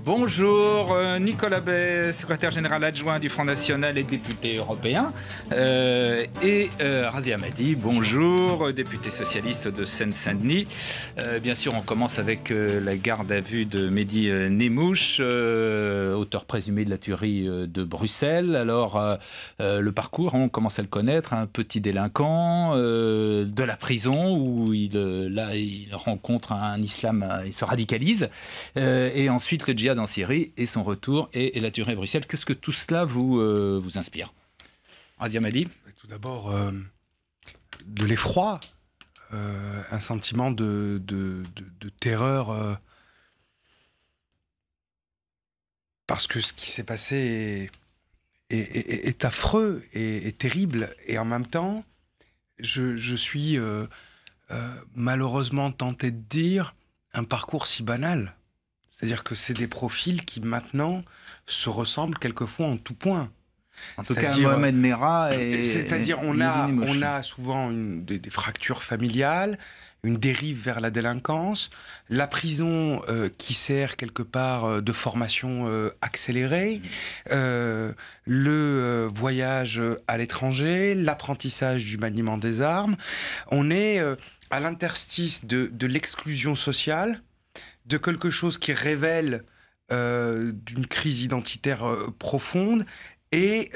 Bonjour, Nicolas Bay, secrétaire général adjoint du Front National et député européen. Razia Hammadi, bonjour, député socialiste de Seine-Saint-Denis. Bien sûr, on commence avec la garde à vue de Mehdi Nemmouche, auteur présumé de la tuerie de Bruxelles. Alors, le parcours, on commence à le connaître, un petit délinquant de la prison où il rencontre un islam, il se radicalise. Et ensuite, le djihad en Syrie et son retour et la tuerie à Bruxelles. Qu'est-ce que tout cela vous inspire? Razia Hammadi. Tout d'abord, de l'effroi, un sentiment de terreur, parce que ce qui s'est passé est affreux et terrible. Et en même temps, je suis malheureusement tenté de dire un parcours si banal. C'est-à-dire que c'est des profils qui, maintenant, se ressemblent quelquefois en tout point. En tout cas, Mohamed Merah c'est-à-dire, on a souvent des fractures familiales, une dérive vers la délinquance, la prison qui sert quelque part de formation accélérée, le voyage à l'étranger, l'apprentissage du maniement des armes. On est à l'interstice de l'exclusion sociale, de quelque chose qui révèle d'une crise identitaire profonde et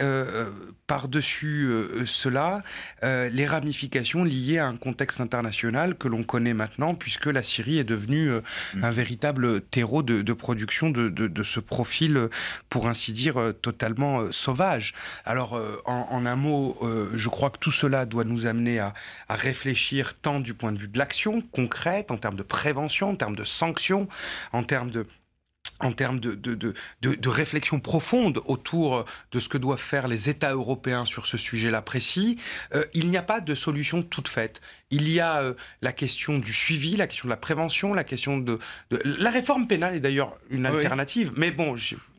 par-dessus cela, les ramifications liées à un contexte international que l'on connaît maintenant, puisque la Syrie est devenue un véritable terreau de production de ce profil, pour ainsi dire, totalement sauvage. Alors, en un mot, je crois que tout cela doit nous amener à réfléchir tant du point de vue de l'action concrète, en termes de prévention, en termes de sanctions, en termes de réflexion profonde autour de ce que doivent faire les États européens sur ce sujet-là précis. Il n'y a pas de solution toute faite. Il y a la question du suivi, la question de la prévention, la question de... La réforme pénale est d'ailleurs une alternative, mais bon,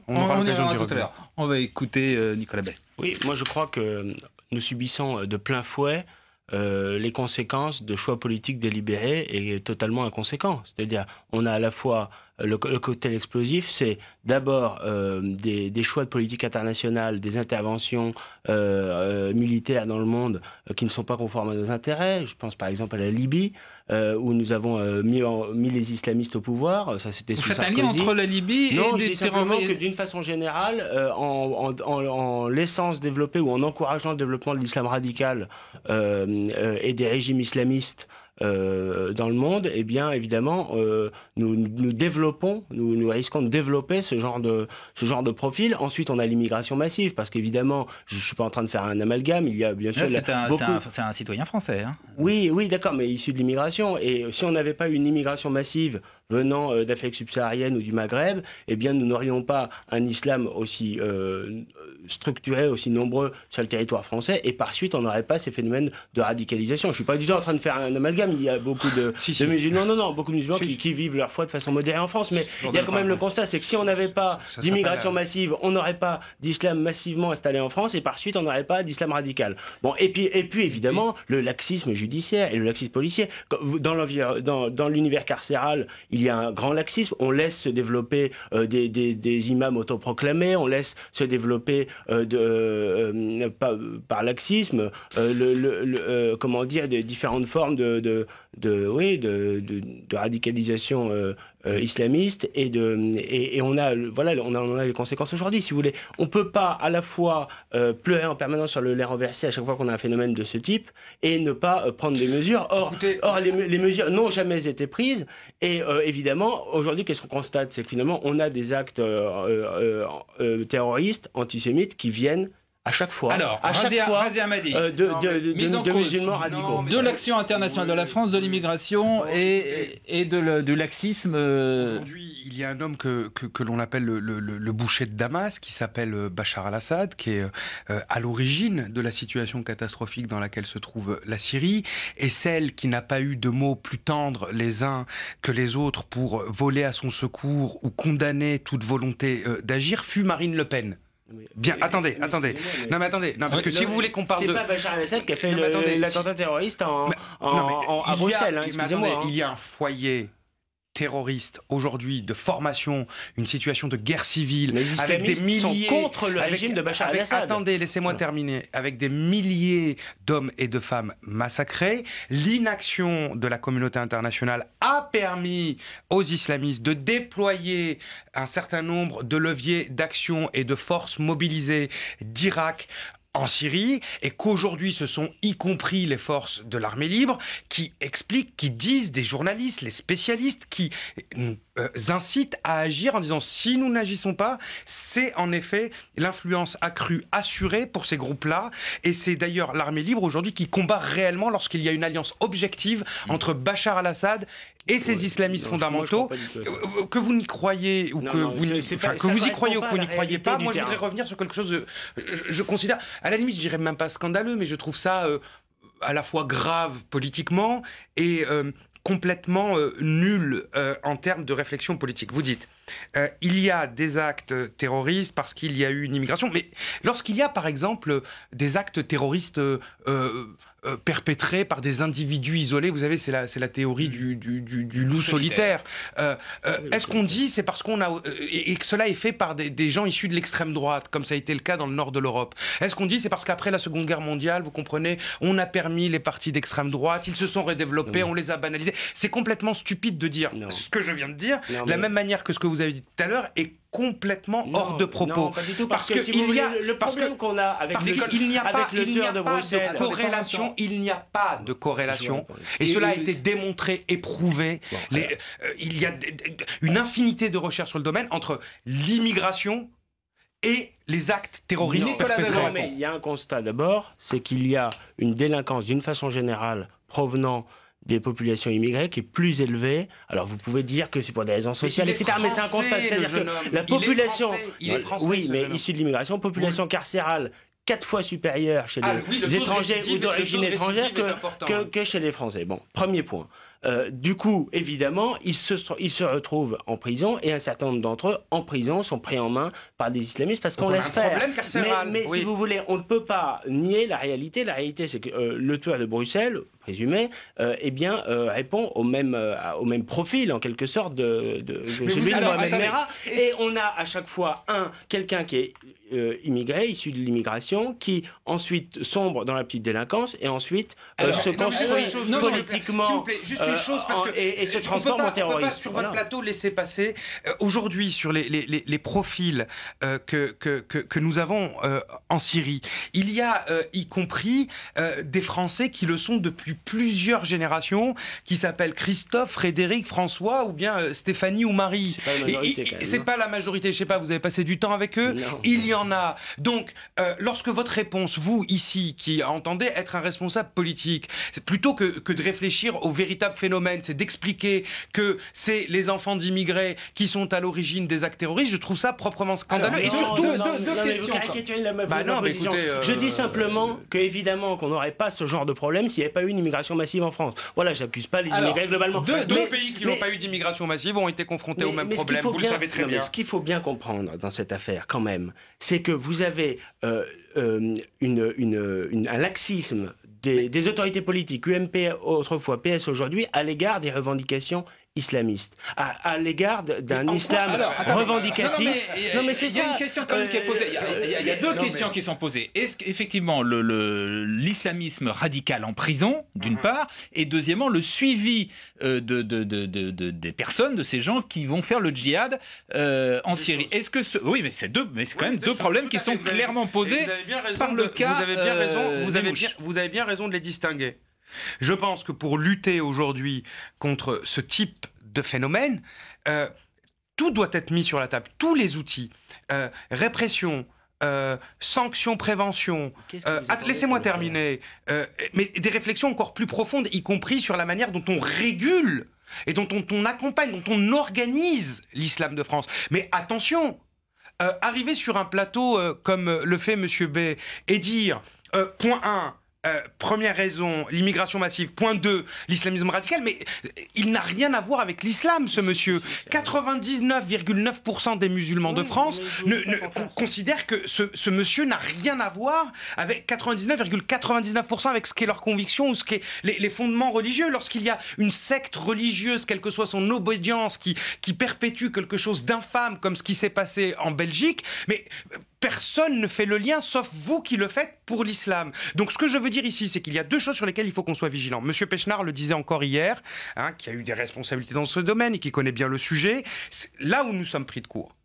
on aura l'occasion de tout à l'heure. On va écouter Nicolas Bay. Oui, moi je crois que nous subissons de plein fouet les conséquences de choix politiques délibérés et totalement inconséquents. C'est-à-dire, on a à la fois le cocktail explosif, c'est d'abord des choix de politique internationale, des interventions militaires dans le monde qui ne sont pas conformes à nos intérêts. Je pense par exemple à la Libye, où nous avons mis les islamistes au pouvoir. Ça, c'était sous Sarkozy. Vous faites un lien entre la Libye non, et des terroristes? que d'une façon générale, en laissant se développer ou en encourageant le développement de l'islam radical et des régimes islamistes dans le monde, eh bien évidemment nous risquons de développer ce genre de profil. Ensuite, on a l'immigration massive, parce qu'évidemment, je suis pas en train de faire un amalgame, il y a bien sûr c'est un citoyen français, hein. Oui, d'accord, mais issu de l'immigration. Et si on n'avait pas une immigration massive venant d'Afrique subsaharienne ou du Maghreb, eh bien nous n'aurions pas un islam aussi structuré, aussi nombreux sur le territoire français, et par suite on n'aurait pas ces phénomènes de radicalisation. Je suis pas du tout en train de faire un amalgame. Il y a beaucoup de musulmans, beaucoup de musulmans qui vivent leur foi de façon modérée en France, mais il y a quand même le constat, c'est que si on n'avait pas d'immigration massive, on n'aurait pas d'islam massivement installé en France, et par suite on n'aurait pas d'islam radical. Bon, et puis évidemment le laxisme judiciaire et le laxisme policier. Dans l'univers carcéral, il y a un grand laxisme. On laisse se développer des imams autoproclamés, on laisse se développer par laxisme comment dire, des différentes formes de radicalisation islamiste, et on a les conséquences aujourd'hui, si vous voulez. On peut pas à la fois pleurer en permanence sur le lait renversé à chaque fois qu'on a un phénomène de ce type et ne pas prendre des mesures. Or les mesures n'ont jamais été prises, et évidemment aujourd'hui, qu'est-ce qu'on constate? C'est que finalement on a des actes terroristes, antisémites qui viennent à chaque fois, Razia Hammadi, de musulmans radicaux. De l'action internationale de la France, de l'immigration et de laxisme. Aujourd'hui, il y a un homme que l'on appelle le boucher de Damas, qui s'appelle Bachar al-Assad, qui est à l'origine de la situation catastrophique dans laquelle se trouve la Syrie, et celle qui n'a pas eu de mots plus tendres les uns que les autres pour voler à son secours ou condamner toute volonté d'agir fut Marine Le Pen. Bien, attendez. Non, mais attendez. Non, parce que si vous voulez qu'on parle de... C'est pas Bachar el-Assad qui a fait l'attentat terroriste à Bruxelles, excusez-moi. Il y a un foyer terroristes aujourd'hui de formation, une situation de guerre civile, les avec des milliers sont contre le régime de Bachar el-Assad. Attendez, laissez-moi terminer. Avec des milliers d'hommes et de femmes massacrés, l'inaction de la communauté internationale a permis aux islamistes de déployer un certain nombre de leviers d'action et de forces mobilisées d'Irak en Syrie, et qu'aujourd'hui ce sont y compris les forces de l'armée libre qui expliquent, qui disent, des journalistes, les spécialistes, qui incitent à agir en disant si nous n'agissons pas, c'est en effet l'influence accrue assurée pour ces groupes-là, et c'est d'ailleurs l'armée libre aujourd'hui qui combat réellement lorsqu'il y a une alliance objective entre Bachar al-Assad et ces islamistes fondamentaux, que vous n'y croyez ou que vous y croyez ou que vous n'y croyez pas. Moi, je voudrais revenir sur quelque chose de, je considère, à la limite, je dirais même pas scandaleux, mais je trouve ça à la fois grave politiquement et complètement nul en termes de réflexion politique. Vous dites, il y a des actes terroristes parce qu'il y a eu une immigration, mais lorsqu'il y a par exemple des actes terroristes perpétrés par des individus isolés, vous savez, c'est la théorie du loup solitaire. Est-ce qu'on dit c'est parce qu'on a et que cela est fait par des gens issus de l'extrême droite, comme ça a été le cas dans le nord de l'Europe? Est-ce qu'on dit c'est parce qu'après la Seconde Guerre mondiale, vous comprenez, on a permis les partis d'extrême droite, ils se sont redéveloppés, on les a banalisés? C'est complètement stupide de dire ce que je viens de dire, de la même manière que ce que vous avez dit tout à l'heure est complètement hors de propos. Non, pas du tout, parce que si vous voulez, le problème qu'on a avec le tueur de Bruxelles, il n'y a pas de corrélation, et cela a été démontré et prouvé. Il y a une infinité de recherches sur le domaine entre l'immigration et les actes terroristes perpétrés. Mais il y a un constat d'abord, c'est qu'il y a une délinquance d'une façon générale provenant des populations immigrées qui est plus élevée. Alors vous pouvez dire que c'est pour des raisons sociales, etc. Mais c'est un constat, c'est-à-dire que la population, oui, mais issue de l'immigration, population carcérale 4 fois supérieure chez les étrangers ou d'origine étrangère que chez les Français. Bon, premier point. Du coup, évidemment, ils se retrouvent en prison, et un certain nombre d'entre eux, en prison, sont pris en main par des islamistes parce qu'on laisse faire. Mais si vous voulez, on ne peut pas nier la réalité. La réalité, c'est que le tueur de Bruxelles, présumé, répond au même profil, en quelque sorte, de celui de Mohamed Merah. Et on a à chaque fois quelqu'un qui est immigré, issu de l'immigration, qui ensuite sombre dans la petite délinquance, et ensuite se construit politiquement. S'il vous plaît, juste une chose, parce que et se transforme en terroriste. On peut pas sur votre plateau laisser passer aujourd'hui sur les profils que nous avons en Syrie. Il y a y compris des Français qui le sont depuis plusieurs générations, qui s'appellent Christophe, Frédéric, François, ou bien Stéphanie ou Marie. C'est pas la majorité, je sais pas, vous avez passé du temps avec eux. Non. Il y en a. Donc, lorsque votre réponse, vous ici, qui entendez être un responsable politique, plutôt que de réfléchir au véritable phénomène, c'est d'expliquer que c'est les enfants d'immigrés qui sont à l'origine des actes terroristes, je trouve ça proprement scandaleux. Et surtout, deux questions. Vous caricaturez la position. Je dis simplement qu'évidemment qu'on n'aurait pas ce genre de problème s'il n'y avait pas eu une immigration massive en France. Voilà, j'accuse pas les immigrés globalement. Deux pays qui n'ont pas eu d'immigration massive ont été confrontés au même problème. Vous le savez très bien. Ce qu'il faut bien comprendre dans cette affaire, quand même, c'est que vous avez un laxisme des autorités politiques, UMP autrefois, PS aujourd'hui, à l'égard des revendications islamistes, à l'égard d'un islam revendicatif. Non, mais c'est ça. Il y a une question quand même qui est posée. Il y a deux questions qui sont posées. Est-ce qu'effectivement l'islamisme radical en prison, d'une part, et deuxièmement le suivi des personnes, de ces gens qui vont faire le djihad en Syrie. Est-ce que oui, mais c'est quand même deux problèmes qui sont clairement posés par le cas. Vous avez bien raison de les distinguer. Je pense que pour lutter aujourd'hui contre ce type de phénomène, tout doit être mis sur la table. Tous les outils, répression, sanctions, prévention, laissez-moi terminer, mais des réflexions encore plus profondes, y compris sur la manière dont on régule et dont on accompagne, dont on organise l'islam de France. Mais attention, arriver sur un plateau comme le fait Monsieur B et dire, point 1, première raison, l'immigration massive. Point 2, l'islamisme radical. Mais il n'a rien à voir avec l'islam, ce monsieur. 99,9% des musulmans de France considèrent que ce monsieur n'a rien à voir avec 99,99% avec ce qu'est leur conviction ou ce qu'est les fondements religieux. Lorsqu'il y a une secte religieuse, quelle que soit son obédience, qui perpétue quelque chose d'infâme comme ce qui s'est passé en Belgique, mais personne ne fait le lien sauf vous qui le faites pour l'islam. Donc ce que je veux dire ici, c'est qu'il y a deux choses sur lesquelles il faut qu'on soit vigilant. Monsieur Pechnard le disait encore hier, qui a eu des responsabilités dans ce domaine et qui connaît bien le sujet. Là où nous sommes pris de court,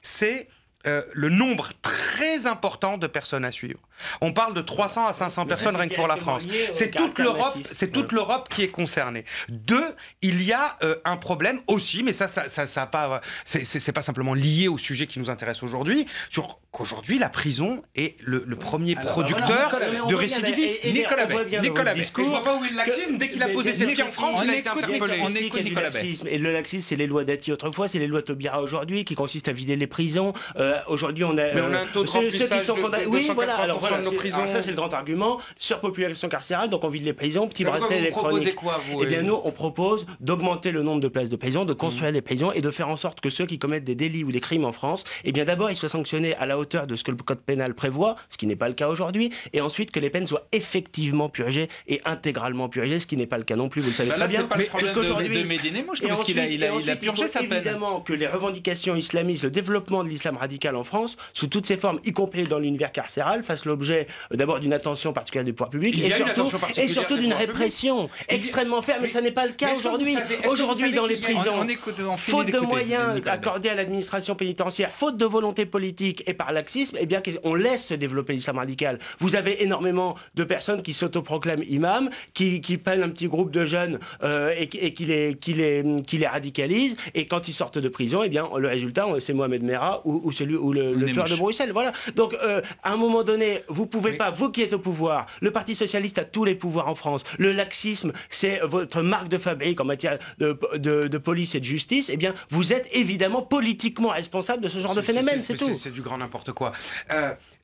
c'est le nombre très important de personnes à suivre. On parle de 300 à 500 personnes rien que pour la France. C'est toute l'Europe qui est concernée. 2, il y a un problème aussi, mais ça a pas, c'est pas simplement lié au sujet qui nous intéresse aujourd'hui, sur qu'aujourd'hui la prison est le premier producteur de récidivistes. Nicolas Bay. Je vois pas où est le laxisme. Dès qu'il a posé ses pieds en France, il a été interpellé. On écoute Nicolas Bay. Et le laxisme, c'est les lois Dati autrefois, c'est les lois Taubira aujourd'hui, qui consistent à vider les prisons. Aujourd'hui, on a un taux de remplissage de 280% oui, voilà. Alors de nos prisons. Ça, c'est le grand argument. Surpopulation carcérale, donc on vide les prisons, petit bracelet électronique. Vous proposez quoi, vous? Eh bien, nous, on propose d'augmenter le nombre de places de prison, de construire des prisons et de faire en sorte que ceux qui commettent des délits ou des crimes en France, eh bien, d'abord, ils soient sanctionnés à la hauteur de ce que le code pénal prévoit, ce qui n'est pas le cas aujourd'hui, et ensuite que les peines soient effectivement purgées et intégralement purgées, ce qui n'est pas le cas non plus, vous le savez très bien. C'est pas le problème de Mehdi Nemmouche, parce qu'il a purgé sa peine. Évidemment que les revendications islamistes, le développement de l'islam radical en France, sous toutes ses formes, y compris dans l'univers carcéral, fassent l'objet d'abord d'une attention particulière des pouvoirs publics et surtout d'une répression extrêmement ferme. Mais ça n'est pas le cas aujourd'hui. Aujourd'hui, dans les prisons, faute de moyens accordés à l'administration pénitentiaire, faute de volonté politique et par laxisme, eh bien, on laisse se développer l'islam radical. Vous avez énormément de personnes qui s'autoproclament imams, qui prennent un petit groupe de jeunes et qui les radicalisent. Et quand ils sortent de prison, eh bien, le résultat, c'est Mohamed Merah ou le tueur de Bruxelles. Voilà. Donc, à un moment donné, vous pouvez pas, vous qui êtes au pouvoir, le Parti socialiste a tous les pouvoirs en France. Le laxisme, c'est votre marque de fabrique en matière de police et de justice. Eh bien, vous êtes évidemment politiquement responsable de ce genre de phénomène. C'est tout. C'est du grand n'importe quoi.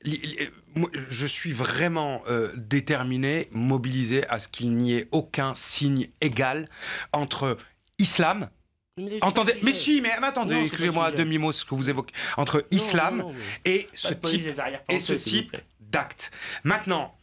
Je suis vraiment déterminé, mobilisé à ce qu'il n'y ait aucun signe égal entre islam. Attendez, attendez, excusez-moi, demi-mot ce que vous évoquez, entre islam et ce type d'acte. Maintenant,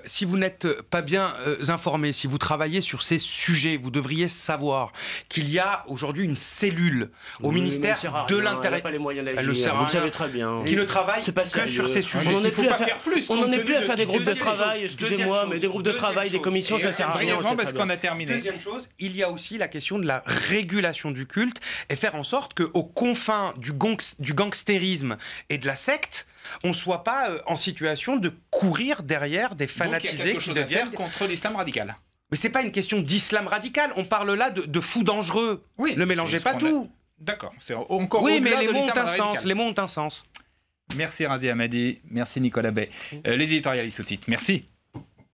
si vous n'êtes pas bien informé, si vous travaillez sur ces sujets, vous devriez savoir qu'il y a aujourd'hui une cellule au ministère de l'Intérieur. Elle n'a pas les moyens d'agir, vous le savez très bien. Qui ne travaille que sur ces sujets. On n'en est plus à faire des groupes de travail, excusez-moi, mais des groupes de travail, des commissions, ça sert à rien. Parce qu'on a terminé. Deuxième chose, il y a aussi la question de la régulation du culte et faire en sorte qu'aux confins du gangstérisme et de la secte, on ne soit pas en situation de courir derrière des fanatisés qui deviennent contre l'islam radical. Mais c'est pas une question d'islam radical. On parle là de fous dangereux. Oui, ne mélangez pas tout. D'accord. C'est encore oui, mais les mots ont un sens. Les mots ont un sens. Merci Razi Hamadi. Merci Nicolas Bay. Les éditorialistes au titre. Merci.